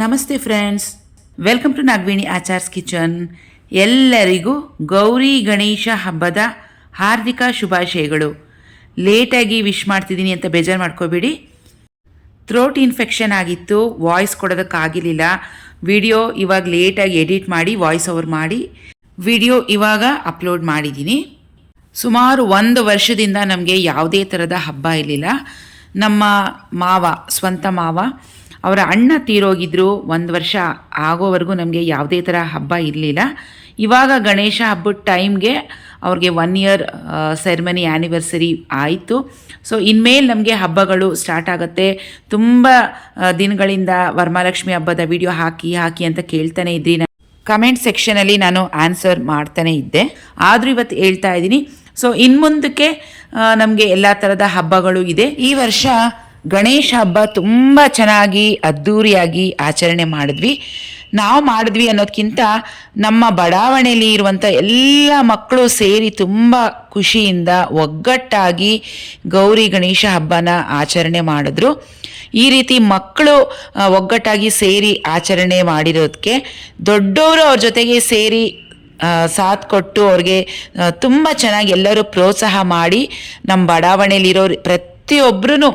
ನಮಸ್ತೆ friends, welcome to Nagaveni Achar's kitchen. ಎಲ್ಲರಿಗೂ ಗೌರಿ ಗಣೇಶ ಹಬ್ಬದ ಹಾರ್ದಿಕ ಶುಭಾಶಯಗಳು. ಲೇಟಾಗಿ ವಿಶ್ ಮಾಡ್ತಿದ್ದೀನಿ ಅಂತ ಬೇಜಾರು ಮಾಡ್ಕೋಬೇಡಿ. ಥ್ರೋಟ್ ಇನ್ಫೆಕ್ಷನ್ ಆಗಿತ್ತು, ವಾಯ್ಸ್ ಕೊಡೋದಕ್ಕಾಗಿರಲಿಲ್ಲ. ವಿಡಿಯೋ ಇವಾಗ ಲೇಟಾಗಿ ಎಡಿಟ್ ಮಾಡಿ ವಾಯ್ಸ್ ಓವರ್ ಮಾಡಿ ವಿಡಿಯೋ ಇವಾಗ ಅಪ್ಲೋಡ್ ಮಾಡಿದ್ದೀನಿ. ಸುಮಾರು 1 ವರ್ಷದಿಂದ ನಮಗೆ ಯಾವುದೇ ಥರದ ಹಬ್ಬ ಇರಲಿಲ್ಲ. ನಮ್ಮ ಮಾವ, ಸ್ವಂತ ಮಾವ, ಅವರ ಅಣ್ಣ ತೀರೋಗಿದ್ರು. 1 ವರ್ಷ ಆಗೋವರೆಗೂ ನಮಗೆ ಯಾವುದೇ ಥರ ಹಬ್ಬ ಇರಲಿಲ್ಲ. ಇವಾಗ ಗಣೇಶ ಹಬ್ಬದ ಟೈಮ್ಗೆ ಅವ್ರಿಗೆ 1 ಇಯರ್ ಸೆರೆಮನಿ ಆ್ಯನಿವರ್ಸರಿ ಆಯಿತು. ಸೊ ಇನ್ಮೇಲೆ ನಮಗೆ ಹಬ್ಬಗಳು ಸ್ಟಾರ್ಟ್ ಆಗುತ್ತೆ. ತುಂಬ ದಿನಗಳಿಂದ ವರಮಹಾಲಕ್ಷ್ಮಿ ಹಬ್ಬದ ವಿಡಿಯೋ ಹಾಕಿ ಅಂತ ಕೇಳ್ತಾನೆ ಇದ್ರಿ. ಕಮೆಂಟ್ ಸೆಕ್ಷನಲ್ಲಿ ನಾನು ಆನ್ಸರ್ ಮಾಡ್ತಾನೆ ಇದ್ದೆ. ಆದರೂ ಇವತ್ತು ಹೇಳ್ತಾ ಇದ್ದೀನಿ. ಸೊ ಇನ್ಮುಂದಕ್ಕೆ ನಮಗೆ ಎಲ್ಲ ಥರದ ಹಬ್ಬಗಳು ಇದೆ. ಈ ವರ್ಷ ಗಣೇಶ ಹಬ್ಬ ತುಂಬ ಚೆನ್ನಾಗಿ ಅದ್ಧೂರಿಯಾಗಿ ಆಚರಣೆ ಮಾಡಿದ್ವಿ ಅನ್ನೋದಕ್ಕಿಂತ ನಮ್ಮ ಬಡಾವಣೆಯಲ್ಲಿ ಇರುವಂಥ ಎಲ್ಲ ಮಕ್ಕಳು ಸೇರಿ ತುಂಬ ಖುಷಿಯಿಂದ ಒಗ್ಗಟ್ಟಾಗಿ ಗೌರಿ ಗಣೇಶ ಹಬ್ಬನ ಆಚರಣೆ ಮಾಡಿದ್ರು. ಈ ರೀತಿ ಮಕ್ಕಳು ಒಗ್ಗಟ್ಟಾಗಿ ಸೇರಿ ಆಚರಣೆ ಮಾಡಿರೋದಕ್ಕೆ ದೊಡ್ಡವರು ಅವ್ರ ಜೊತೆಗೆ ಸೇರಿ ಸಾಥ್ ಕೊಟ್ಟು ಅವ್ರಿಗೆ ತುಂಬ ಚೆನ್ನಾಗಿ ಎಲ್ಲರೂ ಪ್ರೋತ್ಸಾಹ ಮಾಡಿ ನಮ್ಮ ಬಡಾವಣೆಯಲ್ಲಿರೋ ಪ್ರತಿಯೊಬ್ಬರೂ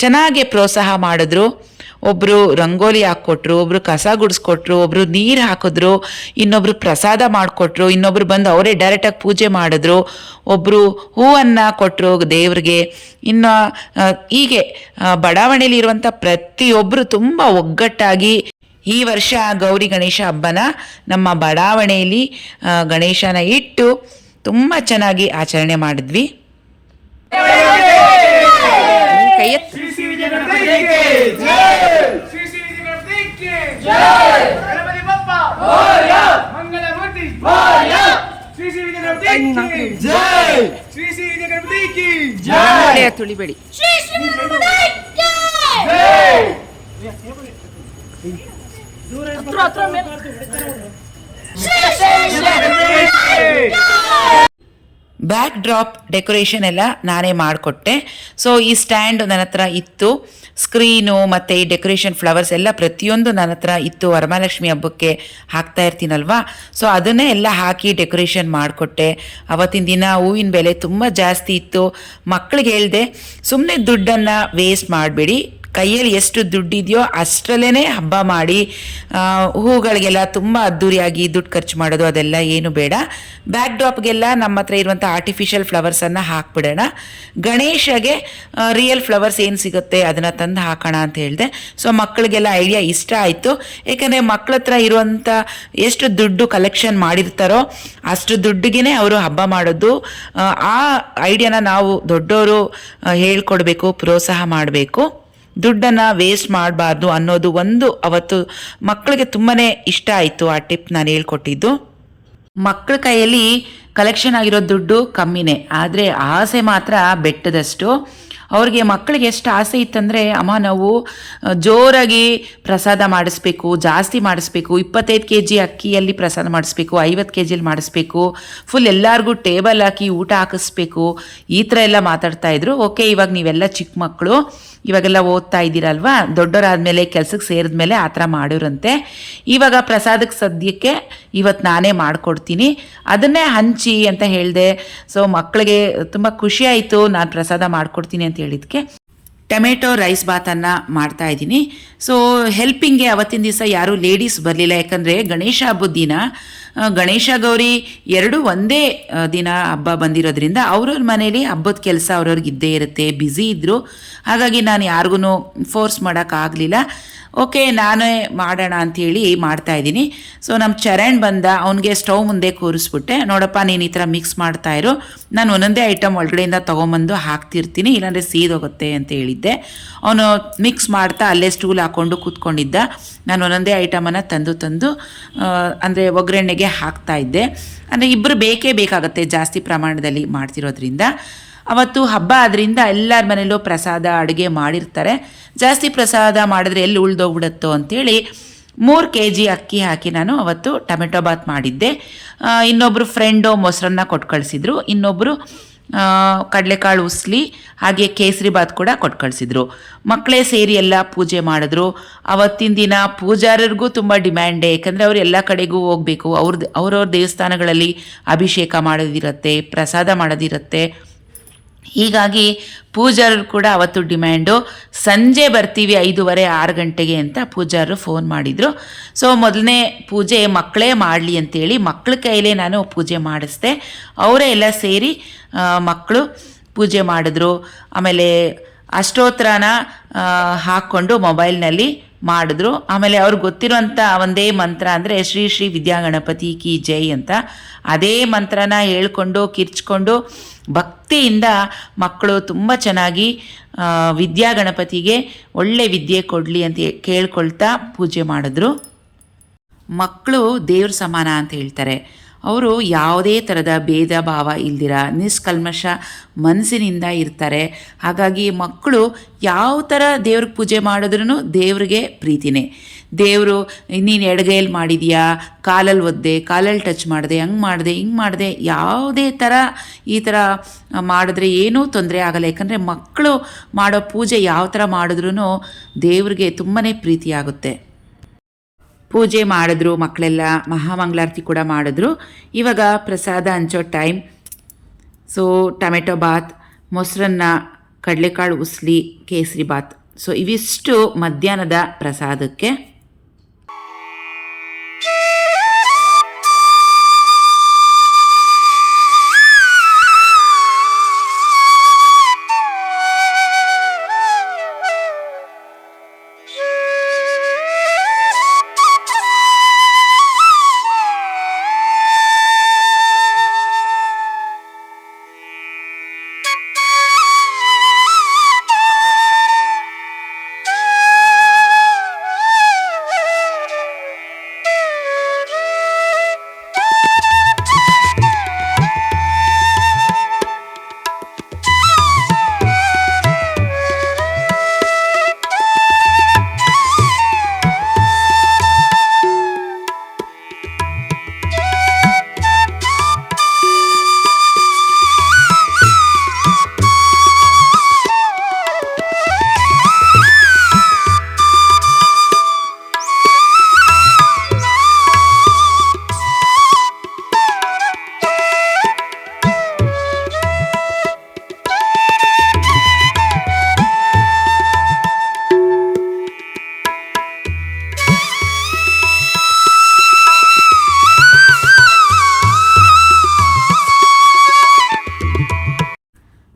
ಚೆನ್ನಾಗಿ ಪ್ರೋತ್ಸಾಹ ಮಾಡಿದ್ರು. ಒಬ್ಬರು ರಂಗೋಲಿ ಹಾಕ್ಕೊಟ್ರು, ಒಬ್ಬರು ಕಸ ಗುಡಿಸ್ಕೊಟ್ರು, ಒಬ್ಬರು ನೀರು ಹಾಕಿದ್ರು, ಇನ್ನೊಬ್ಬರು ಪ್ರಸಾದ ಮಾಡಿಕೊಟ್ರು, ಇನ್ನೊಬ್ರು ಬಂದು ಅವರೇ ಡೈರೆಕ್ಟಾಗಿ ಪೂಜೆ ಮಾಡಿದ್ರು, ಒಬ್ಬರು ಹೂವನ್ನು ಕೊಟ್ಟರು ದೇವ್ರಿಗೆ. ಇನ್ನು ಹೀಗೆ ಬಡಾವಣೆಯಲ್ಲಿರುವಂಥ ಪ್ರತಿಯೊಬ್ಬರು ತುಂಬ ಒಗ್ಗಟ್ಟಾಗಿ ಈ ವರ್ಷ ಗೌರಿ ಗಣೇಶ ಹಬ್ಬನ ನಮ್ಮ ಬಡಾವಣೆಯಲ್ಲಿ ಗಣೇಶನ ಇಟ್ಟು ತುಂಬ ಚೆನ್ನಾಗಿ ಆಚರಣೆ ಮಾಡಿದ್ವಿ. ತುಳಿಬೇಡಿ. ಬ್ಯಾಕ್ ಡ್ರಾಪ್ ಡೆಕೋರೇಷನ್ ಎಲ್ಲ ನಾನೇ ಮಾಡಿಕೊಟ್ಟೆ. ಸೊ ಈ ಸ್ಟ್ಯಾಂಡ್ ನನ್ನ ಹತ್ರ ಇತ್ತು, ಸ್ಕ್ರೀನು ಮತ್ತು ಈ ಡೆಕೋರೇಷನ್ ಫ್ಲವರ್ಸ್ ಎಲ್ಲ ಪ್ರತಿಯೊಂದು ನನ್ನ ಹತ್ರ ಇತ್ತು. ವರಮಹಾಲಕ್ಷ್ಮಿ ಹಬ್ಬಕ್ಕೆ ಹಾಕ್ತಾ ಇರ್ತೀನಲ್ವಾ, ಸೊ ಅದನ್ನೇ ಎಲ್ಲ ಹಾಕಿ ಡೆಕೋರೇಷನ್ ಮಾಡಿಕೊಟ್ಟೆ. ಅವತ್ತಿನ ದಿನ ಹೂವಿನ ಬೆಲೆ ತುಂಬ ಜಾಸ್ತಿ ಇತ್ತು. ಮಕ್ಕಳಿಗೆ ಹೇಳಿದೆ, ಸುಮ್ಮನೆ ದುಡ್ಡನ್ನು ವೇಸ್ಟ್ ಮಾಡಬೇಡಿ, ಕೈಯಲ್ಲಿ ಎಷ್ಟು ದುಡ್ಡಿದೆಯೋ ಅಷ್ಟರಲ್ಲೇ ಹಬ್ಬ ಮಾಡಿ. ಹೂಗಳಿಗೆಲ್ಲ ತುಂಬ ಅದ್ಧೂರಿಯಾಗಿ ದುಡ್ಡು ಖರ್ಚು ಮಾಡೋದು ಅದೆಲ್ಲ ಏನು ಬೇಡ. ಬ್ಯಾಕ್ ಡ್ರಾಪ್ಗೆಲ್ಲ ನಮ್ಮ ಹತ್ರ ಇರುವಂಥ ಆರ್ಟಿಫಿಷಿಯಲ್ ಫ್ಲವರ್ಸನ್ನು ಹಾಕ್ಬಿಡೋಣ. ಗಣೇಶಗೆ ರಿಯಲ್ ಫ್ಲವರ್ಸ್ ಏನು ಸಿಗುತ್ತೆ ಅದನ್ನು ತಂದು ಹಾಕೋಣ ಅಂತ ಹೇಳಿದೆ. ಸೊ ಮಕ್ಕಳಿಗೆಲ್ಲ ಐಡಿಯಾ ಇಷ್ಟ ಆಯಿತು. ಏಕೆಂದರೆ ಮಕ್ಕಳ ಹತ್ರ ಇರುವಂಥ ಎಷ್ಟು ದುಡ್ಡು ಕಲೆಕ್ಷನ್ ಮಾಡಿರ್ತಾರೋ ಅಷ್ಟು ದುಡ್ಡಿಗೆ ಅವರು ಹಬ್ಬ ಮಾಡೋದು. ಆ ಐಡಿಯಾನ ನಾವು ದೊಡ್ಡವರು ಹೇಳ್ಕೊಡ್ಬೇಕು, ಪ್ರೋತ್ಸಾಹ ಮಾಡಬೇಕು. ದುಡ್ಡನ್ನು ವೇಸ್ಟ್ ಮಾಡಬಾರ್ದು ಅನ್ನೋದು ಒಂದು ಅವತ್ತು ಮಕ್ಕಳಿಗೆ ತುಂಬಾ ಇಷ್ಟ ಆಯಿತು. ಆ ಟಿಪ್ ನಾನು ಹೇಳ್ಕೊಟ್ಟಿದ್ದು. ಮಕ್ಕಳ ಕೈಯಲ್ಲಿ ಕಲೆಕ್ಷನ್ ಆಗಿರೋ ದುಡ್ಡು ಕಮ್ಮಿನೇ, ಆದರೆ ಆಸೆ ಮಾತ್ರ ಬೆಟ್ಟದಷ್ಟು. ಅವ್ರಿಗೆ ಮಕ್ಕಳಿಗೆ ಎಷ್ಟು ಆಸೆ ಇತ್ತಂದರೆ, ಅಮ್ಮ ನಾವು ಜೋರಾಗಿ ಪ್ರಸಾದ ಮಾಡಿಸ್ಬೇಕು, ಜಾಸ್ತಿ ಮಾಡಿಸ್ಬೇಕು, 25 kg ಅಕ್ಕಿಯಲ್ಲಿ ಪ್ರಸಾದ ಮಾಡಿಸ್ಬೇಕು, 50 kgಯಲ್ಲಿ ಮಾಡಿಸ್ಬೇಕು, ಫುಲ್ ಎಲ್ಲರಿಗೂ ಟೇಬಲ್ ಹಾಕಿ ಊಟ ಹಾಕಿಸ್ಬೇಕು, ಈ ಥರ ಎಲ್ಲ ಮಾತಾಡ್ತಾಯಿದ್ರು. ಓಕೆ, ಇವಾಗ ನೀವೆಲ್ಲ ಚಿಕ್ಕ ಮಕ್ಕಳು, ಇವಾಗೆಲ್ಲ ಓದ್ತಾ ಇದ್ದೀರಲ್ವಾ, ದೊಡ್ಡವರಾದಮೇಲೆ ಕೆಲಸಕ್ಕೆ ಸೇರಿದ್ಮೇಲೆ ಆ ಥರ ಮಾಡಿರಂತೆ. ಇವಾಗ ಪ್ರಸಾದಕ್ಕೆ ಸದ್ಯಕ್ಕೆ ಇವತ್ತು ನಾನೇ ಮಾಡಿಕೊಡ್ತೀನಿ, ಅದನ್ನೇ ಹಂಚಿ ಅಂತ ಹೇಳಿದೆ. ಸೊ ಮಕ್ಕಳಿಗೆ ತುಂಬ ಖುಷಿ ಆಯಿತು ನಾನು ಪ್ರಸಾದ ಮಾಡಿಕೊಡ್ತೀನಿ ಅಂತ ಹೇಳಿದ್ದಕ್ಕೆ. ಟೊಮೆಟೊ ರೈಸ್ ಬಾತನ್ನು ಮಾಡ್ತಾ ಇದ್ದೀನಿ. ಸೊ ಹೆಲ್ಪಿಂಗ್ಗೆ ಅವತ್ತಿನ ದಿವಸ ಯಾರೂ ಲೇಡೀಸ್ ಬರಲಿಲ್ಲ. ಯಾಕಂದರೆ ಗಣೇಶ ಹಬ್ಬದ ದಿನ ಗಣೇಶ ಗೌರಿ ಎರಡೂ ಒಂದೇ ದಿನ ಹಬ್ಬ ಬಂದಿರೋದ್ರಿಂದ ಅವ್ರವ್ರ ಮನೇಲಿ ಹಬ್ಬದ ಕೆಲಸ ಅವ್ರವ್ರಿಗೆ ಇದ್ದೇ ಇರುತ್ತೆ, ಬ್ಯುಸಿ ಇದ್ದರು. ಹಾಗಾಗಿ ನಾನು ಯಾರಿಗೂ ಫೋರ್ಸ್ ಮಾಡೋಕ್ಕಾಗಲಿಲ್ಲ. ಓಕೆ, ನಾನೇ ಮಾಡೋಣ ಅಂಥೇಳಿ ಮಾಡ್ತಾಯಿದ್ದೀನಿ. ಸೊ ನಮ್ಮ ಚರಣ್ ಬಂದ, ಅವನಿಗೆ ಸ್ಟವ್ ಮುಂದೆ ಕೂರಿಸ್ಬಿಟ್ಟೆ. ನೋಡಪ್ಪ, ನೀನು ಈ ಥರ ಮಿಕ್ಸ್ ಮಾಡ್ತಾಯಿರು, ನಾನು ಒಂದೊಂದೇ ಐಟಮ್ ಒಳಗಡೆಯಿಂದ ತೊಗೊಂಬಂದು ಹಾಕ್ತಿರ್ತೀನಿ, ಇಲ್ಲಾಂದರೆ ಸೀದೋಗುತ್ತೆ ಅಂತ ಹೇಳಿದ್ದೆ. ಅವನು ಮಿಕ್ಸ್ ಮಾಡ್ತಾ ಅಲ್ಲೇ ಸ್ಟೂಲ್ ಹಾಕ್ಕೊಂಡು ಕೂತ್ಕೊಂಡಿದ್ದ. ನಾನು ಒಂದೊಂದೇ ಐಟಮನ್ನು ತಂದು ಅಂದರೆ ಒಗ್ಗರಣೆಗೆ ಹಾಕ್ತಾಯಿದ್ದೆ. ಅಂದರೆ ಇಬ್ಬರು ಬೇಕೇ ಬೇಕಾಗುತ್ತೆ ಜಾಸ್ತಿ ಪ್ರಮಾಣದಲ್ಲಿ ಮಾಡ್ತಿರೋದ್ರಿಂದ. ಅವತ್ತು ಹಬ್ಬ ಆದ್ದರಿಂದ ಎಲ್ಲರ ಮನೇಲೂ ಪ್ರಸಾದ ಅಡುಗೆ ಮಾಡಿರ್ತಾರೆ. ಜಾಸ್ತಿ ಪ್ರಸಾದ ಮಾಡಿದ್ರೆ ಎಲ್ಲಿ ಉಳ್ದೋಗ್ಬಿಡುತ್ತೋ ಅಂಥೇಳಿ 3 kg ಅಕ್ಕಿ ಹಾಕಿ ನಾನು ಅವತ್ತು ಟೊಮೆಟೊ ಬಾತ್ ಮಾಡಿದ್ದೆ. ಇನ್ನೊಬ್ಬರು ಫ್ರೆಂಡು ಮೊಸರನ್ನ ಕೊಟ್ಟು ಕಳಿಸಿದ್ರು, ಇನ್ನೊಬ್ಬರು ಕಡಲೆಕಾಳು ಉಸ್ಲಿ ಹಾಗೆ ಕೇಸರಿ ಬಾತ್ ಕೂಡ ಕೊಟ್ಟು ಕಳಿಸಿದ್ರು. ಮಕ್ಕಳೇ ಸೇರಿ ಎಲ್ಲ ಪೂಜೆ ಮಾಡಿದ್ರು. ಅವತ್ತಿನ ದಿನ ಪೂಜಾರರಿಗೂ ತುಂಬ ಡಿಮ್ಯಾಂಡೇ, ಯಾಕಂದರೆ ಅವರು ಎಲ್ಲ ಕಡೆಗೂ ಹೋಗಬೇಕು, ಅವ್ರವ್ರ ದೇವಸ್ಥಾನಗಳಲ್ಲಿ ಅಭಿಷೇಕ ಮಾಡೋದಿರುತ್ತೆ, ಪ್ರಸಾದ ಮಾಡೋದಿರುತ್ತೆ. ಹೀಗಾಗಿ ಪೂಜಾರರು ಕೂಡ ಅವತ್ತು ಡಿಮ್ಯಾಂಡು. ಸಂಜೆ ಬರ್ತೀವಿ 5:30 6 ಗಂಟೆಗೆ ಅಂತ ಪೂಜಾರರು ಫೋನ್ ಮಾಡಿದರು. ಸೊ ಮೊದಲನೇ ಪೂಜೆ ಮಕ್ಕಳೇ ಮಾಡಲಿ ಅಂತೇಳಿ ಮಕ್ಕಳ ಕೈಲೇ ನಾನು ಪೂಜೆ ಮಾಡಿಸ್ದೆ. ಅವರೇ ಎಲ್ಲ ಸೇರಿ ಮಕ್ಕಳು ಪೂಜೆ ಮಾಡಿದ್ರು. ಆಮೇಲೆ ಅಷ್ಟೋತ್ತರನ ಹಾಕ್ಕೊಂಡು ಮೊಬೈಲ್ನಲ್ಲಿ ಮಾಡಿದ್ರು. ಆಮೇಲೆ ಅವ್ರಿಗೆ ಗೊತ್ತಿರೋಂಥ ಒಂದೇ ಮಂತ್ರ ಅಂದರೆ ಶ್ರೀ ಶ್ರೀ ವಿದ್ಯಾಗಣಪತಿ ಕಿ ಜೈ ಅಂತ. ಅದೇ ಮಂತ್ರನ ಹೇಳ್ಕೊಂಡು ಕಿರ್ಚ್ಕೊಂಡು ಭಕ್ತಿಯಿಂದ ಮಕ್ಕಳು ತುಂಬ ಚೆನ್ನಾಗಿ ವಿದ್ಯಾಗಣಪತಿಗೆ ಒಳ್ಳೆ ವಿದ್ಯೆ ಕೊಡಲಿ ಅಂತ ಕೇಳ್ಕೊಳ್ತಾ ಪೂಜೆ ಮಾಡಿದ್ರು. ಮಕ್ಕಳು ದೇವ್ರ ಸಮಾನ ಅಂತ ಹೇಳ್ತಾರೆ. ಅವರು ಯಾವುದೇ ಥರದ ಭೇದ ಭಾವ ಇಲ್ದಿರ ನಿಷ್ಕಲ್ಮಶ ಮನಸ್ಸಿನಿಂದ ಇರ್ತಾರೆ. ಹಾಗಾಗಿ ಮಕ್ಕಳು ಯಾವ ಥರ ದೇವ್ರಿಗೆ ಪೂಜೆ ಮಾಡಿದ್ರೂ ದೇವ್ರಿಗೆ ಪ್ರೀತಿನೇ. ದೇವರು ನೀನು ಎಡಗೈಯಲ್ಲಿ ಮಾಡಿದೆಯಾ, ಕಾಲಲ್ಲಿ ಒದ್ದೆ, ಕಾಲಲ್ಲಿ ಟಚ್ ಮಾಡಿದೆ, ಹಂಗೆ ಮಾಡಿದೆ, ಹಿಂಗೆ ಮಾಡಿದೆ, ಯಾವುದೇ ಥರ ಈ ಥರ ಮಾಡಿದ್ರೆ ಏನೂ ತೊಂದರೆ ಆಗಲ್ಲ. ಯಾಕಂದರೆ ಮಕ್ಕಳು ಮಾಡೋ ಪೂಜೆ ಯಾವ ಥರ ಮಾಡಿದ್ರೂ ದೇವ್ರಿಗೆ ತುಂಬಾ ಪ್ರೀತಿಯಾಗುತ್ತೆ. ಪೂಜೆ ಮಾಡಿದ್ರು ಮಕ್ಕಳೆಲ್ಲ, ಮಹಾಮಂಗಳಾರತಿ ಕೂಡ ಮಾಡಿದ್ರು. ಇವಾಗ ಪ್ರಸಾದ ಹಂಚೋ ಟೈಮ್. ಸೊ ಟೊಮೆಟೊ ಬಾತ್, ಮೊಸರನ್ನ, ಕಡಲೆಕಾಳು ಉಸ್ಲಿ, ಕೇಸರಿ ಬಾತ್. ಸೊ ಇವಿಷ್ಟು ಮಧ್ಯಾಹ್ನದ ಪ್ರಸಾದಕ್ಕೆ.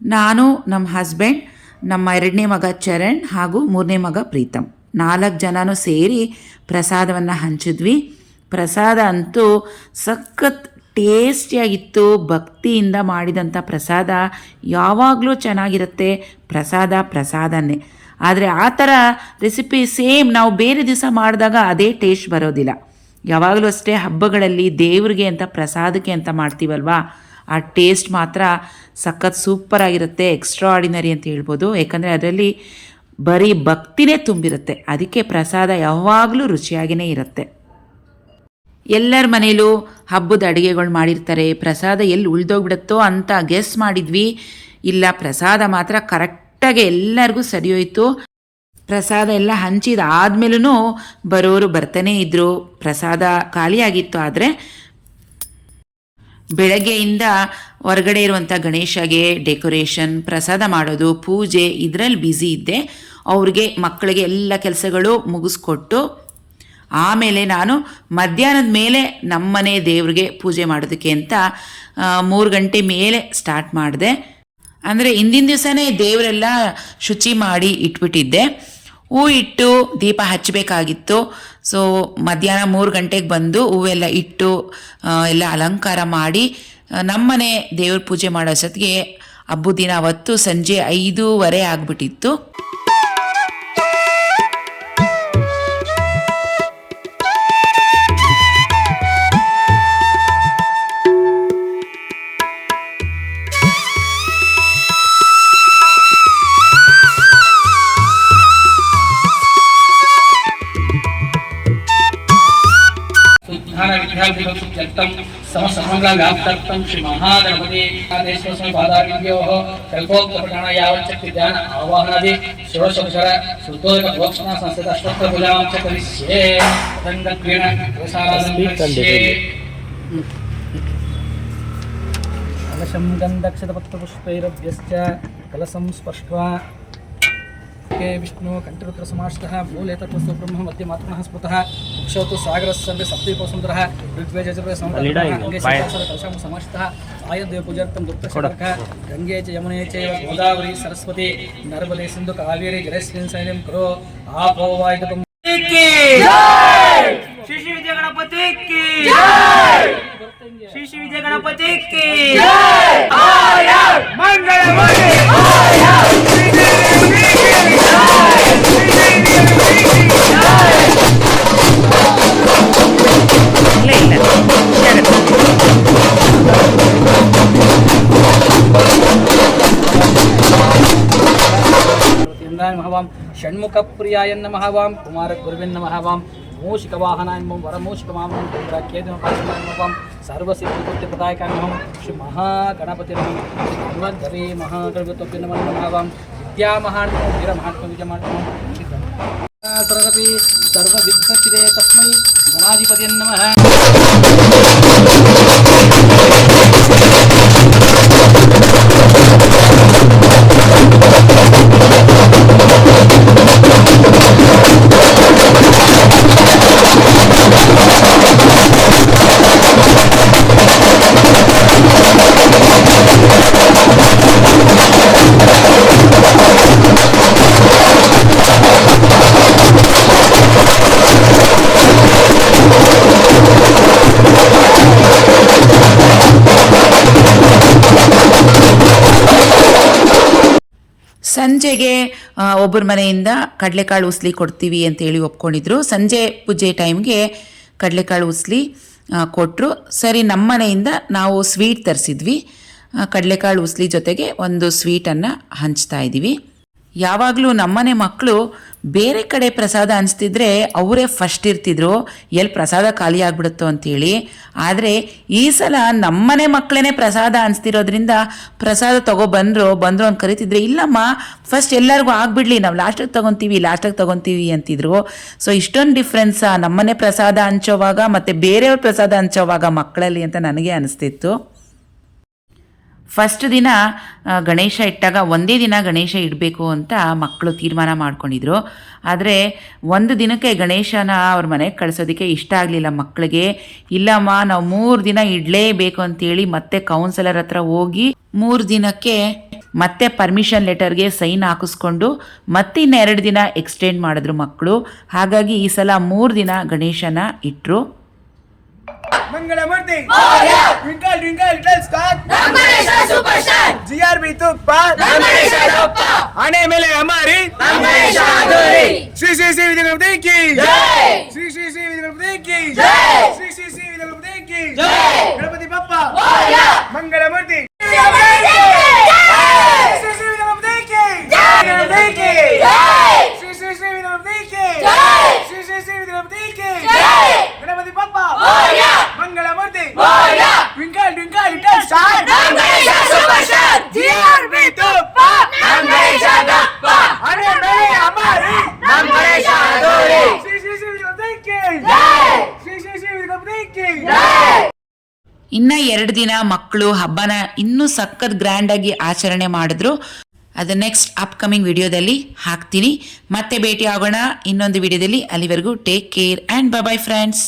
ನಾನು, ನಮ್ಮ ಹಸ್ಬೆಂಡ್, ನಮ್ಮ 2ನೇ ಮಗ ಚರಣ್ ಹಾಗೂ 3ನೇ ಮಗ ಪ್ರೀತಮ್, 4 ಜನನೂ ಸೇರಿ ಪ್ರಸಾದವನ್ನು ಹಂಚಿದ್ವಿ. ಪ್ರಸಾದ ಅಂತೂ ಸಖತ್ ಟೇಸ್ಟಿಯಾಗಿತ್ತು. ಭಕ್ತಿಯಿಂದ ಮಾಡಿದಂಥ ಪ್ರಸಾದ ಯಾವಾಗಲೂ ಚೆನ್ನಾಗಿರುತ್ತೆ. ಪ್ರಸಾದನೇ. ಆದರೆ ಆ ಥರ ರೆಸಿಪಿ ಸೇಮ್ ನಾವು ಬೇರೆ ದಿವಸ ಮಾಡಿದಾಗ ಅದೇ ಟೇಸ್ಟ್ ಬರೋದಿಲ್ಲ. ಯಾವಾಗಲೂ ಅಷ್ಟೇ ಹಬ್ಬಗಳಲ್ಲಿ ದೇವ್ರಿಗೆ ಅಂತ ಪ್ರಸಾದಕ್ಕೆ ಅಂತ ಮಾಡ್ತೀವಲ್ವಾ, ಆ ಟೇಸ್ಟ್ ಮಾತ್ರ ಸಖತ್ ಸೂಪರಾಗಿರುತ್ತೆ. ಎಕ್ಸ್ಟ್ರಾ ಆರ್ಡಿನರಿ ಅಂತ ಹೇಳ್ಬೋದು. ಯಾಕಂದರೆ ಅದರಲ್ಲಿ ಬರೀ ಭಕ್ತಿನೇ ತುಂಬಿರುತ್ತೆ. ಅದಕ್ಕೆ ಪ್ರಸಾದ ಯಾವಾಗಲೂ ರುಚಿಯಾಗಿಯೇ ಇರುತ್ತೆ. ಎಲ್ಲರ ಮನೇಲೂ ಹಬ್ಬದ ಅಡುಗೆಗಳು ಮಾಡಿರ್ತಾರೆ. ಪ್ರಸಾದ ಎಲ್ಲಿ ಉಳಿದೋಗ್ಬಿಡುತ್ತೋ ಅಂತ ಗೆಸ್ ಮಾಡಿದ್ವಿ. ಇಲ್ಲ, ಪ್ರಸಾದ ಮಾತ್ರ ಕರೆಕ್ಟಾಗಿ ಎಲ್ಲರಿಗೂ ಸರಿಯೋಯ್ತು. ಪ್ರಸಾದ ಎಲ್ಲ ಹಂಚಿದಾದ್ಮೇಲೂ ಬರೋರು ಬರ್ತಾನೇ ಇದ್ದರು. ಪ್ರಸಾದ ಖಾಲಿಯಾಗಿತ್ತು. ಆದರೆ ಬೆಳಗ್ಗೆಯಿಂದ ಹೊರಗಡೆ ಇರುವಂಥ ಗಣೇಶಗೆ ಡೆಕೋರೇಷನ್, ಪ್ರಸಾದ ಮಾಡೋದು, ಪೂಜೆ ಇದರಲ್ಲಿ ಬ್ಯುಸಿ ಇದ್ದೆ. ಅವ್ರಿಗೆ ಮಕ್ಕಳಿಗೆ ಎಲ್ಲ ಕೆಲಸಗಳು ಮುಗಿಸ್ಕೊಟ್ಟು ಆಮೇಲೆ ನಾನು ಮಧ್ಯಾಹ್ನದ ಮೇಲೆ ನಮ್ಮನೆ ದೇವ್ರಿಗೆ ಪೂಜೆ ಮಾಡೋದಕ್ಕೆ ಅಂತ 3 ಗಂಟೆ ಮೇಲೆ ಸ್ಟಾರ್ಟ್ ಮಾಡಿದೆ. ಅಂದರೆ ಹಿಂದಿನ ದಿವಸನೇ ದೇವರೆಲ್ಲ ಶುಚಿ ಮಾಡಿ ಇಟ್ಬಿಟ್ಟಿದ್ದೆ. ಹೂ ಇಟ್ಟು ದೀಪ ಹಚ್ಚಬೇಕಾಗಿತ್ತು. ಸೊ ಮಧ್ಯಾಹ್ನ 3 ಗಂಟೆಗೆ ಬಂದು ಹೂವೆಲ್ಲ ಇಟ್ಟು ಎಲ್ಲ ಅಲಂಕಾರ ಮಾಡಿ ನಮ್ಮನೆ ದೇವ್ರ ಪೂಜೆ ಮಾಡೋ ಅಷ್ಟೊತ್ತಿಗೆ ಹಬ್ಬದ ದಿನ ಅವತ್ತು ಸಂಜೆ 5:30 ಆಗಿಬಿಟ್ಟಿತ್ತು. समस्तमंगलव्याप्त्यर्थं श्री महागणपति आदेशोस्मि पादाभ्योः कल्पोक्तपठन यावच्छक्ति ध्यान आवाहनादि षोडशोपचार शुद्धोदक भोक्षणा संस्थित अष्टोत्तर पूजां च करिष्ये तदङ्गक्रीण प्रसारादं करिष्ये कलशं गन्धक्षतपत्रपुष्पैरभ्यश्च कलशं स्पर्ष्ट्वा के विष्णु कंठरुद्र समाश्रितः मूले तत्त्वस्तु ब्रह्म मध्यमात्मनः स्मृतः क्षोतु सागरस्सर्वे सप्तद्वीपसुन्दरः ऋग्वेदजपे संवत्सरः अंगे कलशं समाश्रितः आयदेव पूजार्थं दुग्धशर्कः गंगे च यमुने चैव गोदावरी सरस्वती नर्मदे सिन्धु कावेरी जलेस्मिन् सैन्यं करो आपो वायुतं की जय श्री श्री विजय गणपति की जय श्री श्री विजय गणपति की जय आया मंगलमूर्ति आया नमः षण्मुख प्रियाय नमः कुमार गुरुवे नमः मूषिक वाहनाय नमः वरमूषिक मामं नमः सर्वसिद्धिप्रदायकाय नमः श्री महागणपति नमः सर्वगवे महागणपति नमः विद्यामहात्म्यं वीरमहात्म्यं विजयमहात्म्यं सर्वपि सर्वविद्यसिदे तस्मै गणाधिपतये नमः ಸಂಜೆಗೆ ಒಬ್ಬರ ಮನೆಯಿಂದ ಕಡಲೆಕಾಳು ಉಸ್ಲಿ ಕೊಡ್ತೀವಿ ಅಂತೇಳಿ ಒಪ್ಕೊಂಡಿದ್ರು. ಸಂಜೆ ಪೂಜೆ ಟೈಮ್ಗೆ ಕಡಲೆಕಾಳು ಉಸ್ಲಿ ಕೊಟ್ಟರು. ಸರಿ, ನಮ್ಮ ಮನೆಯಿಂದ ನಾವು ಸ್ವೀಟ್ ತರಿಸಿದ್ವಿ. ಕಡಲೆಕಾಳು ಉಸ್ಲಿ ಜೊತೆಗೆ ಒಂದು ಸ್ವೀಟನ್ನು ಹಂಚ್ತಾ ಇದ್ದೀವಿ. ಯಾವಾಗಲೂ ನಮ್ಮನೆ ಮಕ್ಕಳು ಬೇರೆ ಕಡೆ ಪ್ರಸಾದ ಹಂಚ್ತಿದ್ರೆ ಅವರೇ ಫಸ್ಟ್ ಇರ್ತಿದ್ರು, ಎಲ್ಲಿ ಪ್ರಸಾದ ಖಾಲಿ ಆಗಿಬಿಡುತ್ತೋ ಅಂಥೇಳಿ. ಆದರೆ ಈ ಸಲ ನಮ್ಮನೆ ಮಕ್ಕಳೇ ಪ್ರಸಾದ ಹಂಚ್ತಿರೋದ್ರಿಂದ ಪ್ರಸಾದ ಬಂದರು ಅಂತ ಕರಿತಿದ್ರೆ, ಇಲ್ಲಮ್ಮ ಫಸ್ಟ್ ಎಲ್ಲರಿಗೂ ಆಗಿಬಿಡ್ಲಿ, ನಾವು ಲಾಸ್ಟಿಗೆ ತೊಗೊತೀವಿ ಅಂತಿದ್ರು. ಸೊ ಇಷ್ಟೊಂದು ಡಿಫ್ರೆನ್ಸ್ ನಮ್ಮನೆ ಪ್ರಸಾದ ಹಂಚೋವಾಗ ಮತ್ತು ಬೇರೆಯವ್ರ ಪ್ರಸಾದ ಹಂಚೋವಾಗ ಮಕ್ಕಳಲ್ಲಿ ಅಂತ ನನಗೆ ಅನಿಸ್ತಿತ್ತು. ಫಸ್ಟ್ ದಿನ ಗಣೇಶ ಇಟ್ಟಾಗ ಒಂದೇ ದಿನ ಗಣೇಶ ಇಡಬೇಕು ಅಂತ ಮಕ್ಕಳು ತೀರ್ಮಾನ ಮಾಡ್ಕೊಂಡಿದ್ರು. ಆದರೆ ಒಂದು ದಿನಕ್ಕೆ ಗಣೇಶನ ಅವ್ರ ಮನೆಗೆ ಕಳಿಸೋದಕ್ಕೆ ಇಷ್ಟ ಆಗಲಿಲ್ಲ ಮಕ್ಕಳಿಗೆ. ಇಲ್ಲಮ್ಮ, ನಾವು 3 ದಿನ ಇಡಲೇಬೇಕು ಅಂತೇಳಿ ಮತ್ತೆ ಕೌನ್ಸಿಲರ್ ಹತ್ರ ಹೋಗಿ 3 ದಿನಕ್ಕೆ ಮತ್ತೆ ಪರ್ಮಿಷನ್ ಲೆಟರ್ಗೆ ಸೈನ್ ಹಾಕಿಸ್ಕೊಂಡು ಮತ್ತೆ ಇನ್ನು 2 ದಿನ ಎಕ್ಸ್ಟೆಂಡ್ ಮಾಡಿದ್ರು ಮಕ್ಕಳು. ಹಾಗಾಗಿ ಈ ಸಲ 3 ದಿನ ಗಣೇಶನ ಇಟ್ಟರು. Mangalmurti twinkle twinkle little star Ganesha superstar GRB Tuppa Ganesha तुप्पा आने मेले हमारी गणेशा अधूरी श्री श्री श्री विद्यागणपति की जय श्री श्री श्री विद्यागणपति की जय श्री श्री श्री विद्यागणपति की जय गणपति बप्पा मोरया मंगलमूर्ति श्री श्री विद्यागणपति की जय श्री श्री श्री विद्यागणपति की जय श्री श्री श्री विद्यागणपति की जय Ganapati Bappa Morya Mangalmurti Morya twinkle twinkle little star Ganesha superstar GRB Tuppa Ganesha तुप्पा अरे मेरे हमारी गणेशा अधूरी श्री श्री श्री विद्यागणपति की जय श्री श्री श्री विद्यागणपति की जय. ಇನ್ನು 2 ದಿನ ಮಕ್ಕಳು ಹಬ್ಬನ ಇನ್ನೂ ಸಖತ್ ಗ್ರ್ಯಾಂಡಾಗಿ ಆಚರಣೆ ಮಾಡಿದ್ರು. ಅದು ನೆಕ್ಸ್ಟ್ ಅಪ್ಕಮಿಂಗ್ ವಿಡಿಯೋದಲ್ಲಿ ಹಾಕ್ತೀನಿ. ಮತ್ತೆ ಭೇಟಿ ಆಗೋಣ ಇನ್ನೊಂದು ವಿಡಿಯೋದಲ್ಲಿ. ಅಲ್ಲಿವರೆಗೂ take care and by friends.